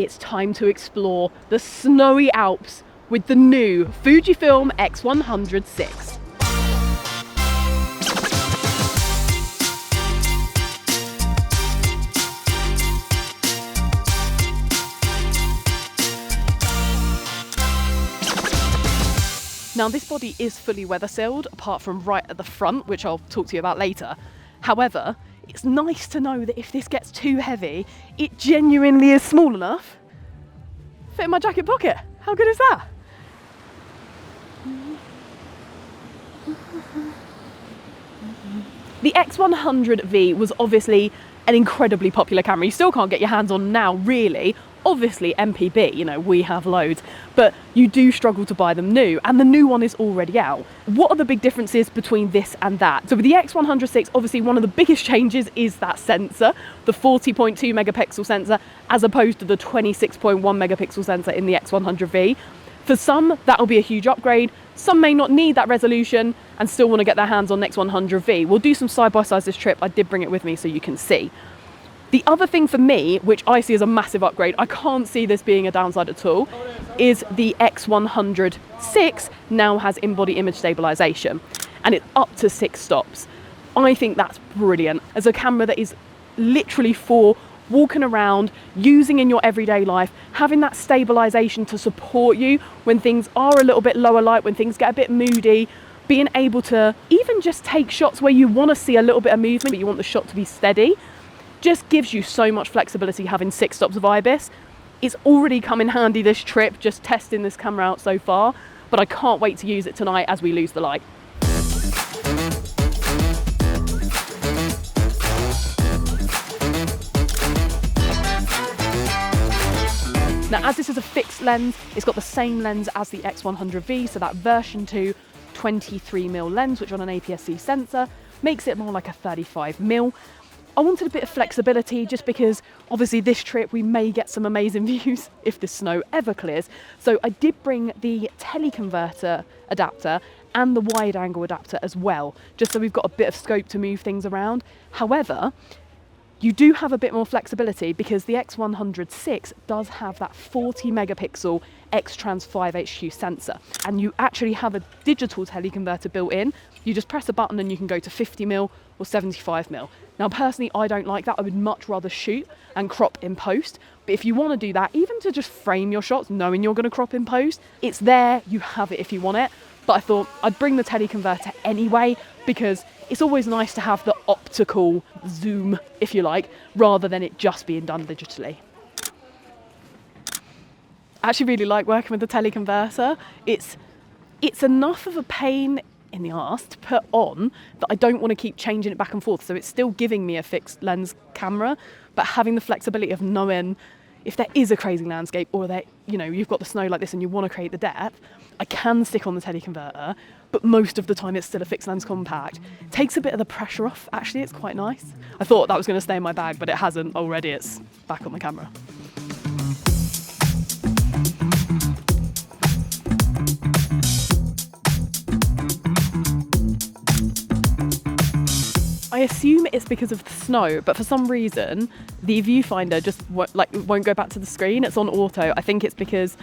it's time to explore the snowy Alps with the new Fujifilm X100VI. Now this body is fully weather sealed, apart from right at the front, which I'll talk to you about later. However, it's nice to know that if this gets too heavy, it genuinely is small enough to fit in my jacket pocket. How good is that? The X100V was obviously an incredibly popular camera. You still can't get your hands on now, really. Obviously MPB, you know, we have loads, but you do struggle to buy them new, and the new one is already out. What are the big differences between this and that? So with the X100VI, obviously one of the biggest changes is that sensor, the 40.2 megapixel sensor, as opposed to the 26.1 megapixel sensor in the X100V. For some, that'll be a huge upgrade. Some may not need that resolution and still want to get their hands on the X100V. We'll do some side-by-sides this trip. I did bring it with me so you can see. The other thing for me, which I see as a massive upgrade, I can't see this being a downside at all, is the X100VI now has in-body image stabilization, and it's up to 6 stops. I think that's brilliant as a camera that is literally for walking around, using in your everyday life, having that stabilization to support you when things are a little bit lower light, when things get a bit moody, being able to even just take shots where you want to see a little bit of movement, but you want the shot to be steady. Just gives you so much flexibility having 6 stops of IBIS. It's already come in handy this trip, just testing this camera out so far, but I can't wait to use it tonight as we lose the light. Now, as this is a fixed lens, it's got the same lens as the X100V, so that version 2 23mm lens, which on an APS-C sensor makes it more like a 35mm. I wanted a bit of flexibility just because obviously this trip we may get some amazing views if the snow ever clears. So I did bring the teleconverter adapter and the wide angle adapter as well, just so we've got a bit of scope to move things around. However, you do have a bit more flexibility because the X100VI does have that 40 megapixel X-Trans 5HQ sensor, and you actually have a digital teleconverter built in. You just press a button and you can go to 50mm or 75mm. Now personally, I don't like that. I would much rather shoot and crop in post. But if you want to do that, even to just frame your shots, knowing you're going to crop in post, it's there, you have it if you want it. But I thought I'd bring the teleconverter anyway, because it's always nice to have the optical zoom, if you like, rather than it just being done digitally. I actually really like working with the teleconverter. It's enough of a pain in the arse to put on that I don't want to keep changing it back and forth. So it's still giving me a fixed lens camera, but having the flexibility of knowing if there is a crazy landscape or that, you know, you've got the snow like this and you want to create the depth, I can stick on the teleconverter, but most of the time it's still a fixed lens compact. It takes a bit of the pressure off. Actually, it's quite nice. I thought that was going to stay in my bag, but it hasn't already. It's back on the camera. I assume it's because of the snow, but for some reason the viewfinder just won't go back to the screen. It's on auto. I think it's because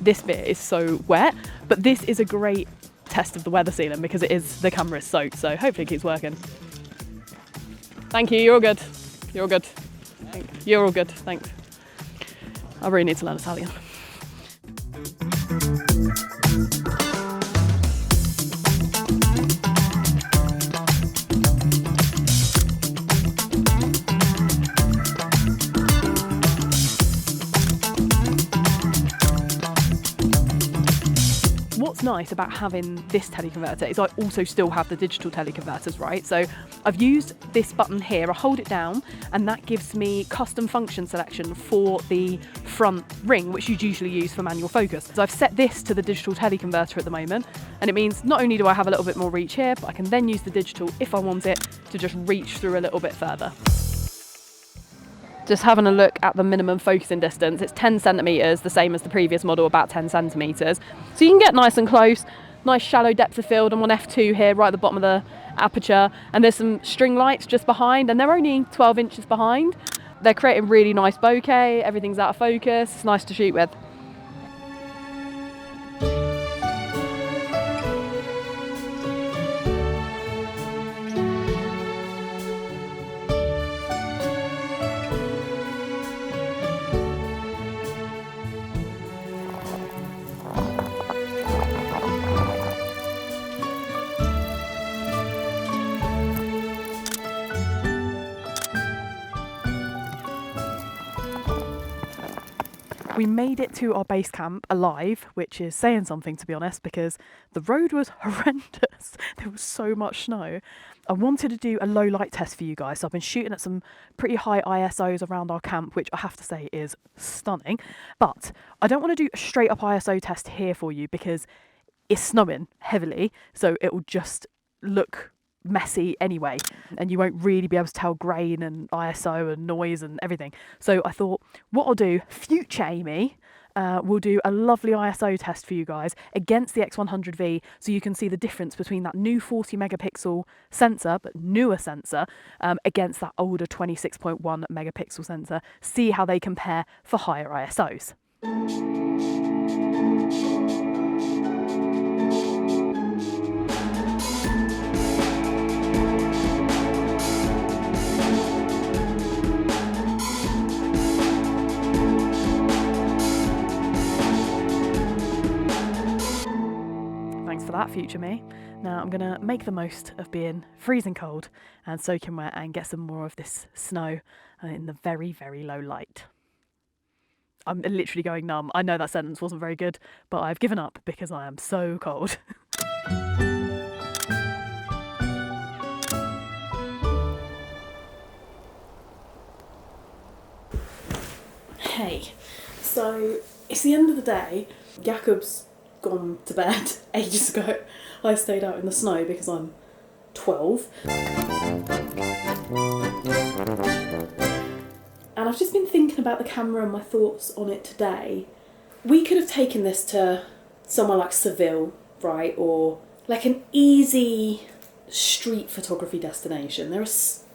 this bit is so wet, but this is a great test of the weather sealing because the camera is soaked, so hopefully it keeps working. Thank you, you're all good. You're all good. You're all good, thanks. I really need to learn Italian. What's nice about having this teleconverter is I also still have the digital teleconverters, right? So I've used this button here, I hold it down, and that gives me custom function selection for the front ring, which you'd usually use for manual focus. So I've set this to the digital teleconverter at the moment, and it means not only do I have a little bit more reach here, but I can then use the digital if I want it to just reach through a little bit further. Just having a look at the minimum focusing distance, it's 10 centimeters, the same as the previous model, about 10 centimeters. So you can get nice and close, nice shallow depth of field. I'm on f2 here, right at the bottom of the aperture, and there's some string lights just behind, and they're only 12 inches behind. they're creating really nice bokeh, everything's out of focus, it's nice to shoot with. We made it to our base camp alive, which is saying something, to be honest, because the road was horrendous. There was so much snow. I wanted to do a low light test for you guys, so I've been shooting at some pretty high ISOs around our camp, which I have to say is stunning. But I don't want to do a straight up ISO test here for you because it's snowing heavily, so it will just look messy anyway, and you won't really be able to tell grain and ISO and noise and everything. So I thought what I'll do, future Amy, we'll do a lovely ISO test for you guys against the X100V, so you can see the difference between that new 40 megapixel sensor, but newer sensor, against that older 26.1 megapixel sensor. See how they compare for higher ISOs. For that, future me. Now I'm gonna make the most of being freezing cold and soaking wet and get some more of this snow in the very, very low light. I'm literally going numb. I know that sentence wasn't very good, but I've given up because I am so cold. Hey, so it's the end of the day. Jakub's gone to bed ages ago. I stayed out in the snow because I'm 12. And I've just been thinking about the camera and my thoughts on it today. We could have taken this to somewhere like Seville, right? Or like an easy street photography destination. There are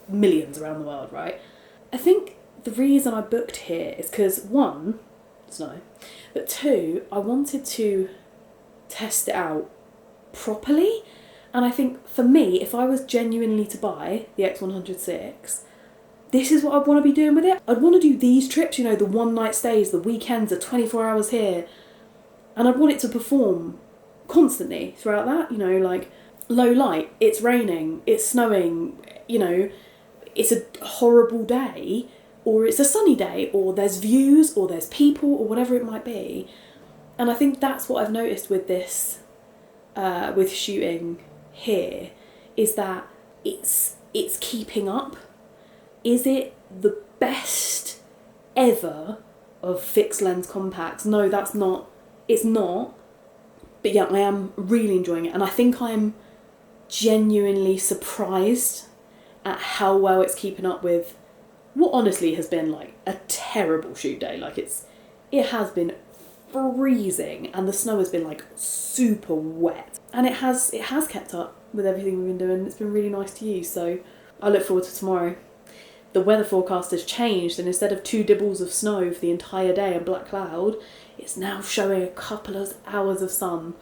millions around the world, right? I think the reason I booked here is because, one, snow, but two, I wanted to test it out properly. And I think for me, if I was genuinely to buy the X100VI, this is what I'd want to be doing with it. I'd want to do these trips, you know, the one night stays, the weekends, the 24 hours here, and I'd want it to perform constantly throughout that, you know, like low light, it's raining, it's snowing, you know, it's a horrible day, or it's a sunny day, or there's views, or there's people, or whatever it might be. And I think that's what I've noticed with this, with shooting here, is that it's keeping up. Is it the best ever of fixed lens compacts? No, that's not. It's not. But yeah, I am really enjoying it, and I think I'm genuinely surprised at how well it's keeping up with what honestly has been like a terrible shoot day. Like it has been freezing and the snow has been like super wet, and it has kept up with everything we've been doing. It's been really nice to use, so I look forward to tomorrow. The weather forecast has changed, and instead of 2 dibbles of snow for the entire day and black cloud, it's now showing a couple of hours of sun.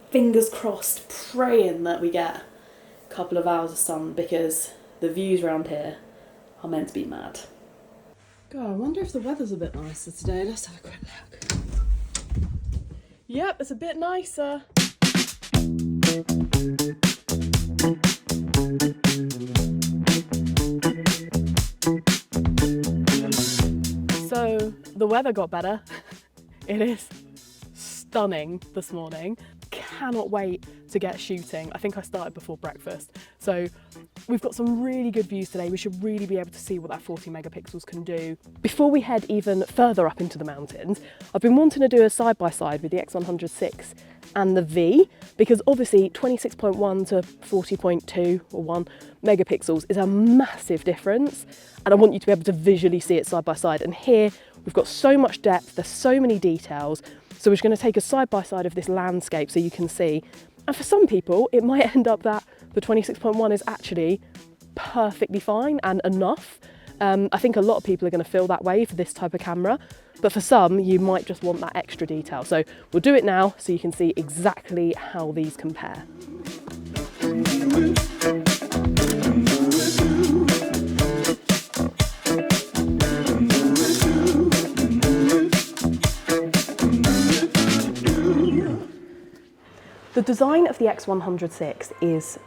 Fingers crossed, praying that we get a couple of hours of sun, because the views around here are meant to be mad. God, I wonder if the weather's a bit nicer today. Let's have a quick look. Yep, it's a bit nicer. So the weather got better. It is stunning this morning. Cannot wait to get shooting. I think I started before breakfast. So we've got some really good views today. We should really be able to see what that 40 megapixels can do. Before we head even further up into the mountains, I've been wanting to do a side-by-side with the X100VI and the V, because obviously 26.1 to 40.2 or 1 megapixels is a massive difference, and I want you to be able to visually see it side by side. And here we've got so much depth, there's so many details, so we're just going to take a side by side of this landscape so you can see. And for some people it might end up that the 26.1 is actually perfectly fine and enough, I think a lot of people are going to feel that way for this type of camera, but for some you might just want that extra detail. So we'll do it now so you can see exactly how these compare. The design of the X100VI is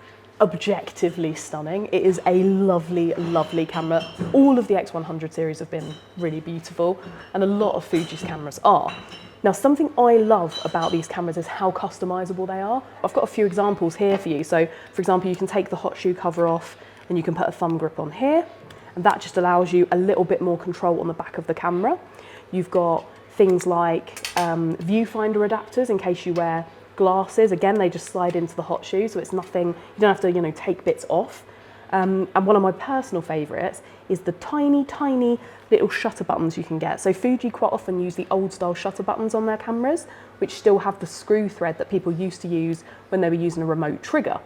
objectively stunning. It is a lovely, lovely camera. All of the X100 series have been really beautiful, and a lot of Fuji's cameras are. Now, something I love about these cameras is how customizable they are. I've got a few examples here for you. So, for example, you can take the hot shoe cover off and you can put a thumb grip on here, and that just allows you a little bit more control on the back of the camera. You've got things like viewfinder adapters in case you wear glasses. Again, they just slide into the hot shoe, so it's nothing, you don't have to, you know, take bits off. And one of my personal favourites is the tiny, tiny little shutter buttons you can get. So Fuji quite often use the old style shutter buttons on their cameras, which still have the screw thread that people used to use when they were using a remote trigger.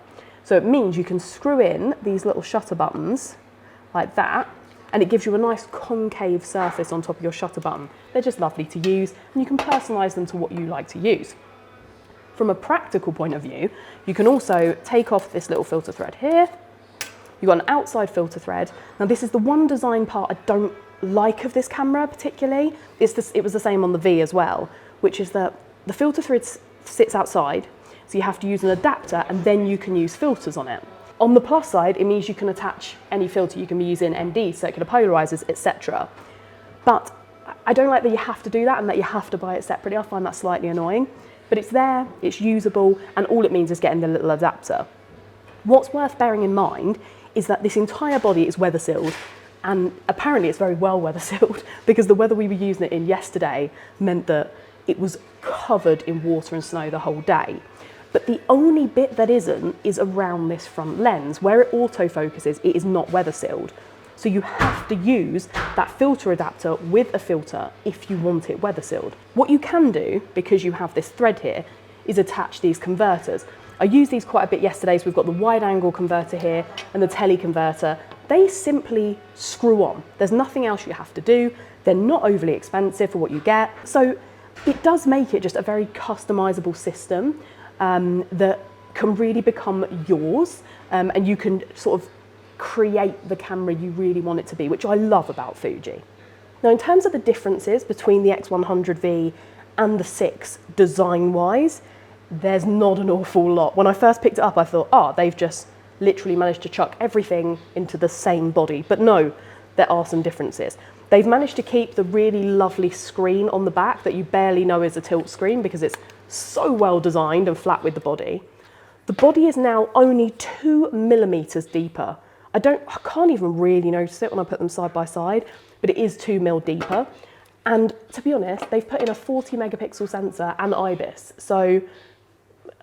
So it means you can screw in these little shutter buttons like that, and it gives you a nice concave surface on top of your shutter button. They're just lovely to use, and you can personalise them to what you like to use. From a practical point of view, you can also take off this little filter thread here. You've got an outside filter thread. Now, this is the one design part I don't like of this camera particularly. It was the same on the V as well, which is that the filter thread sits outside, so you have to use an adapter and then you can use filters on it. On the plus side, it means you can attach any filter. You can be using ND, circular polarizers, etc. But I don't like that you have to do that and that you have to buy it separately. I find that slightly annoying. But it's there, it's usable, and all it means is getting the little adapter. What's worth bearing in mind is that this entire body is weather sealed, and apparently it's very well weather sealed because the weather we were using it in yesterday meant that it was covered in water and snow the whole day. But the only bit that isn't is around this front lens. Where it autofocuses, it is not weather sealed. So you have to use that filter adapter with a filter if you want it weather sealed. What you can do, because you have this thread here, is attach these converters. I used these quite a bit yesterday, so we've got the wide angle converter here and the tele converter. They simply screw on. There's nothing else you have to do. They're not overly expensive for what you get. So it does make it just a very customizable system that can really become yours, and you can sort of create the camera you really want it to be, which I love about Fuji. Now, in terms of the differences between the X100V and the 6 design-wise, there's not an awful lot. When I first picked it up, I thought, oh, they've just literally managed to chuck everything into the same body. But no, there are some differences. They've managed to keep the really lovely screen on the back that you barely know is a tilt screen because it's so well designed and flat with the body. The body is now only 2 millimeters deeper. I can't even really notice it when I put them side by side, but it is 2 mil deeper. And to be honest, they've put in a 40 megapixel sensor and IBIS. So,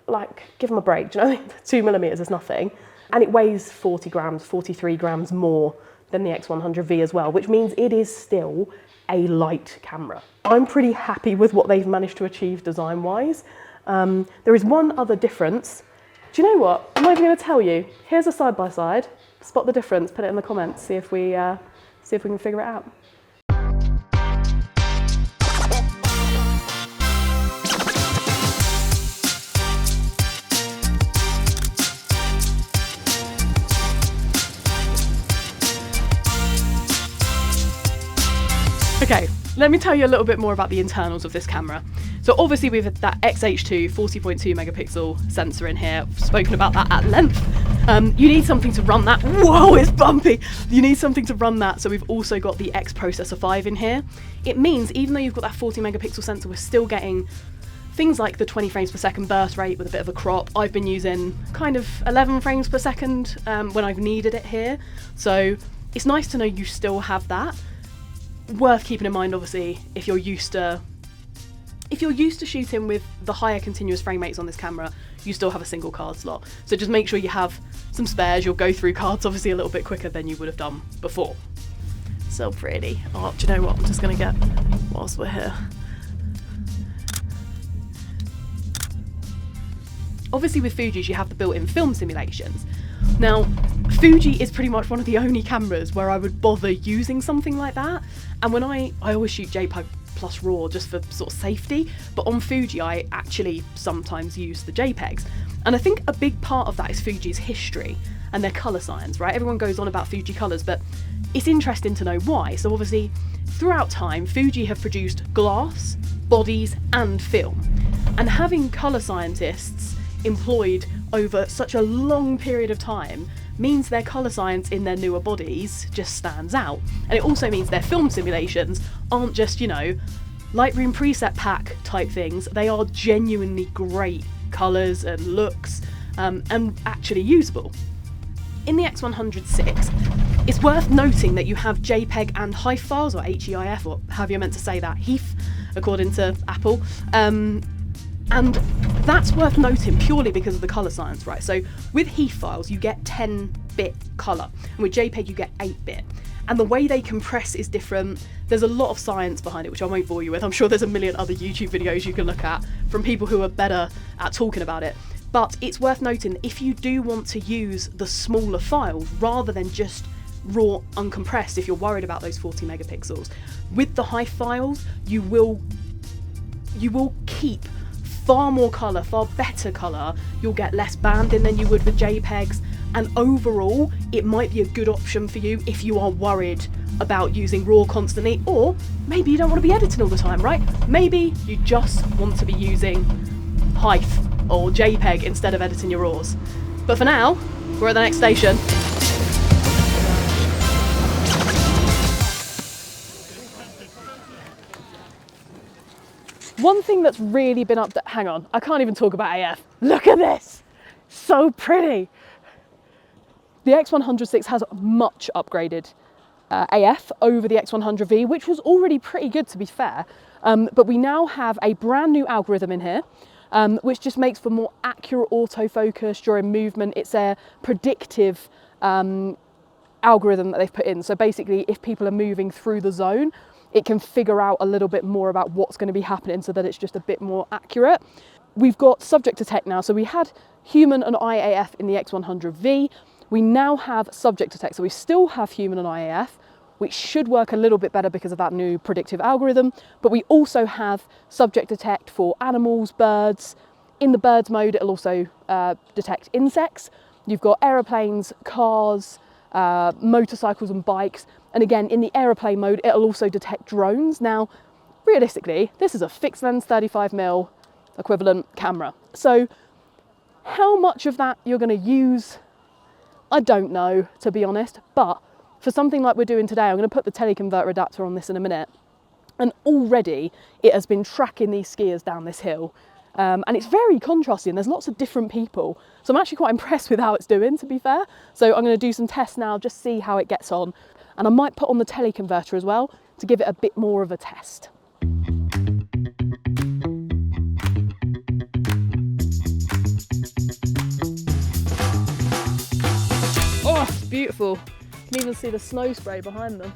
like, give them a break. Do you know, 2 millimeters is nothing. And it weighs 40 grams, 43 grams more than the X100V as well, which means it is still a light camera. I'm pretty happy with what they've managed to achieve design-wise. There is one other difference. Do you know what? I'm not even going to tell you. Here's a side-by-side. Spot the difference, put it in the comments, see if we can figure it out. Okay, let me tell you a little bit more about the internals of this camera. So obviously we've had that XH2 40.2 megapixel sensor in here. I've spoken about that at length. You need something to run that. Whoa, it's bumpy. You need something to run that. So we've also got the X Processor 5 in here. It means even though you've got that 40 megapixel sensor, we're still getting things like the 20 frames per second burst rate with a bit of a crop. I've been using kind of 11 frames per second when I've needed it here. So it's nice to know you still have that. Worth keeping in mind, obviously, if you're used to shooting with the higher continuous frame rates on this camera, you still have a single card slot. So just make sure you have some spares. You'll go through cards obviously a little bit quicker than you would have done before. So pretty. Oh, do you know what? I'm just going to get, whilst we're here. Obviously with Fuji's you have the built-in film simulations. Now, Fuji is pretty much one of the only cameras where I would bother using something like that. And when I always shoot JPEG plus RAW just for sort of safety, but on Fuji I actually sometimes use the JPEGs. And I think a big part of that is Fuji's history and their colour science, right? Everyone goes on about Fuji colours, but it's interesting to know why. So obviously, throughout time, Fuji have produced glass, bodies and film. And having colour scientists employed over such a long period of time means their colour science in their newer bodies just stands out. And it also means their film simulations aren't just, you know, Lightroom preset pack type things. They are genuinely great colours and looks and actually usable. In the X100VI, it's worth noting that you have JPEG and HEIF files, or HEIF, or however you're meant to say that, HEIF, according to Apple. And that's worth noting purely because of the colour science, right? So with HEIF files, you get 10-bit colour, and with JPEG, you get 8-bit. And the way they compress is different. There's a lot of science behind it, which I won't bore you with. I'm sure there's a million other YouTube videos you can look at from people who are better at talking about it. But it's worth noting that if you do want to use the smaller files rather than just raw uncompressed, if you're worried about those 40 megapixels, with the HEIF files, you will keep far more colour, far better colour. You'll get less banding than you would with JPEGs, and overall it might be a good option for you if you are worried about using RAW constantly, or maybe you don't want to be editing all the time, right? Maybe you just want to be using HEIF or JPEG instead of editing your RAWs. But for now, we're at the next station. One thing that's really been hang on, I can't even talk about AF. Look at this, so pretty. The X100VI has much upgraded AF over the X100V, which was already pretty good to be fair. But we now have a brand new algorithm in here, which just makes for more accurate autofocus during movement. It's a predictive algorithm that they've put in. So basically, if people are moving through the zone, it can figure out a little bit more about what's going to be happening so that it's just a bit more accurate. We've got subject detect now. So we had human and IAF in the X100V. We now have subject detect. So we still have human and IAF, which should work a little bit better because of that new predictive algorithm. But we also have subject detect for animals, birds. In the birds mode, it'll also detect insects. You've got aeroplanes, cars, motorcycles and bikes. And again, in the aeroplane mode, it'll also detect drones. Now, realistically, this is a fixed lens 35mm equivalent camera. So how much of that you're going to use, I don't know, to be honest. But for something like we're doing today, I'm going to put the teleconverter adapter on this in a minute. And already it has been tracking these skiers down this hill. And it's very contrasty, and there's lots of different people. So I'm actually quite impressed with how it's doing, to be fair. So I'm going to do some tests now, just see how it gets on. And I might put on the teleconverter as well to give it a bit more of a test. Oh, it's beautiful. You can even see the snow spray behind them.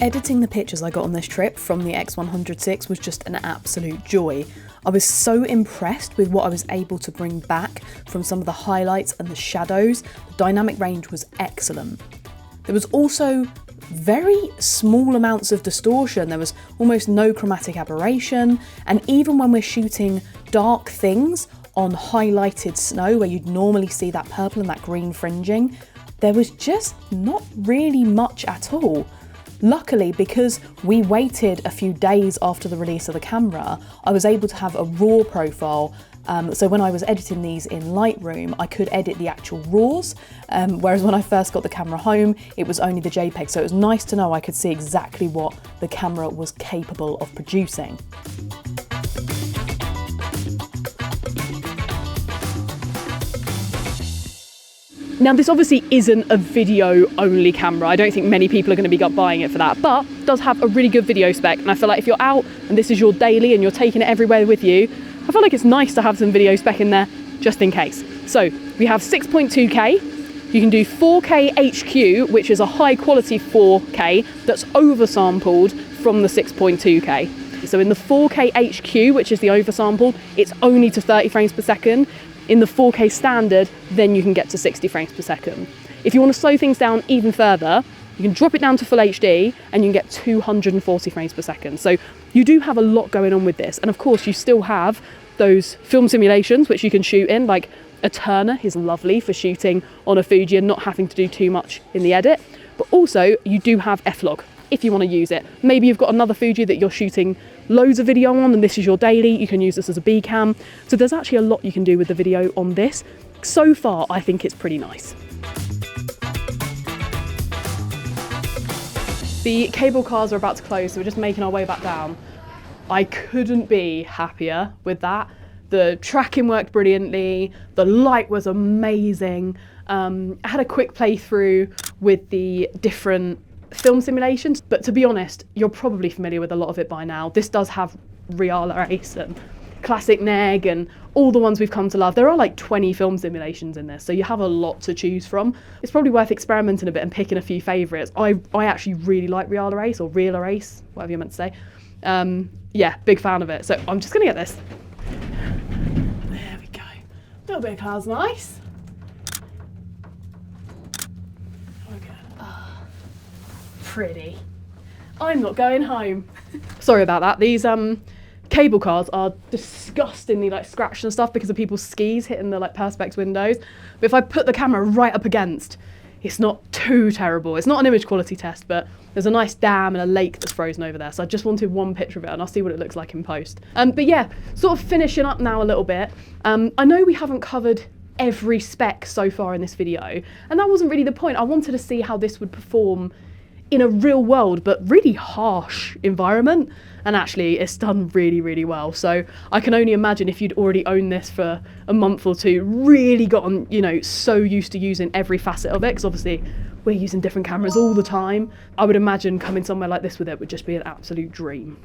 Editing the pictures I got on this trip from the X100VI was just an absolute joy. I was so impressed with what I was able to bring back from some of the highlights and the shadows. The dynamic range was excellent. There was also very small amounts of distortion. There was almost no chromatic aberration, and even when we're shooting dark things on highlighted snow where you'd normally see that purple and that green fringing, there was just not really much at all. Luckily, because we waited a few days after the release of the camera, I was able to have a RAW profile. So when I was editing these in Lightroom, I could edit the actual RAWs, whereas when I first got the camera home, it was only the JPEG. So it was nice to know I could see exactly what the camera was capable of producing. Now, this obviously isn't a video-only camera. I don't think many people are going to be buying it for that, but it does have a really good video spec. And I feel like if you're out and this is your daily and you're taking it everywhere with you, I feel like it's nice to have some video spec in there just in case. So we have 6.2K. You can do 4K HQ, which is a high quality 4K that's oversampled from the 6.2K. So in the 4K HQ, which is the oversample, it's only to 30 frames per second. In the 4K standard, then you can get to 60 frames per second. If you want to slow things down even further, you can drop it down to full HD and you can get 240 frames per second. So you do have a lot going on with this. And of course, you still have those film simulations, which you can shoot in, like a Turner is lovely for shooting on a Fuji and not having to do too much in the edit. But also you do have F-Log if you want to use it. Maybe you've got another Fuji that you're shooting loads of video on and this is your daily, you can use this as a B cam. So there's actually a lot you can do with the video on this. So far, I think it's pretty nice. The cable cars are about to close, so we're just making our way back down. I couldn't be happier with that. The tracking worked brilliantly, the light was amazing. I had a quick playthrough with the different film simulations, but to be honest, you're probably familiar with a lot of it by now. This does have Real Race and Classic Neg and all the ones we've come to love. There are like 20 film simulations in this, so you have a lot to choose from. It's probably worth experimenting a bit and picking a few favourites. I actually really like Real Race, or Real Race, whatever you're meant to say. Yeah, big fan of it. So I'm just gonna get this. There we go. A little bit of clouds, nice. Oh, good. Ah, pretty. I'm not going home. Sorry about that. These cable cars are disgustingly like scratched and stuff because of people's skis hitting the like perspex windows. But if I put the camera right up against, it's not too terrible. It's not an image quality test, but there's a nice dam and a lake that's frozen over there. So I just wanted one picture of it and I'll see what it looks like in post. But yeah, sort of finishing up now a little bit. I know we haven't covered every spec so far in this video, and that wasn't really the point. I wanted to see how this would perform in a real world, but really harsh environment. And actually it's done really, really well. So I can only imagine if you'd already owned this for a month or two, really gotten, you know, so used to using every facet of it, because obviously we're using different cameras all the time. I would imagine coming somewhere like this with it would just be an absolute dream.